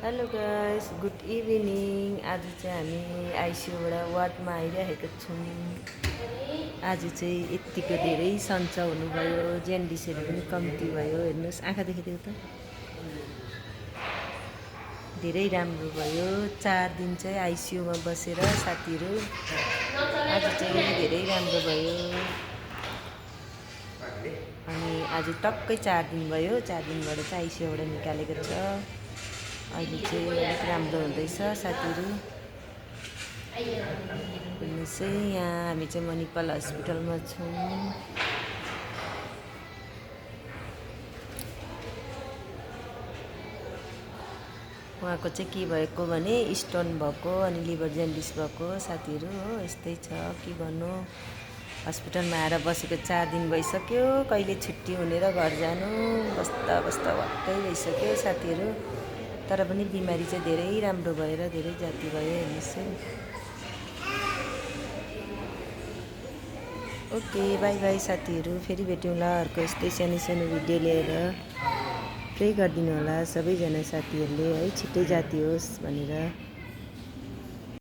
Hello guys, good evening. आज चाहिँ हामी आइसियूबाट वार्डमा आइरहेको छौँ। आज चाहिँ यत्तिको धेरै सन्चो हुनुभयो, जेन्डिसहरू पनि कम्ती भयो। हेर्नुहोस्, आँखा देखिदियो त, धेरै राम्रो भयो। 4 दिन चाहिँ आइसियूमा बसेर साथीहरू आज चाहिँ धेरै राम्रो भयो। अनि आज टक्कै 4 दिन भयो, 4 दिनबाट चाहिँ आइसियूबाट निकालेको छ। अहिले चाहिँ अलिक राम्रो हुँदैछ साथीहरू। हेर्नुहोस् है, यहाँ हामी चाहिँ मणिपाल हस्पिटलमा छौँ। उहाँको चाहिँ के भएको भने स्टोन भएको अनि लिभर जेन्डिस भएको साथीहरू हो। यस्तै छ, के गर्नु। हस्पिटलमा आएर बसेको 4 दिन भइसक्यो। कहिले छुट्टी हुने र घर जानु बस्दा बस्दा वाक्कै भइसक्यो साथीहरू। तर पनि बिमारी चाहिँ धेरै राम्रो भएर धेरै जाती भयो। हेर्नुहोस् है। ओके, बाई बाई साथीहरू, फेरि भेटौँला अर्को यस्तै सानो सानो भिडियो लिएर। प्रे गरिदिनु होला सबैजना साथीहरूले है, छिट्टै जाती होस् भनेर।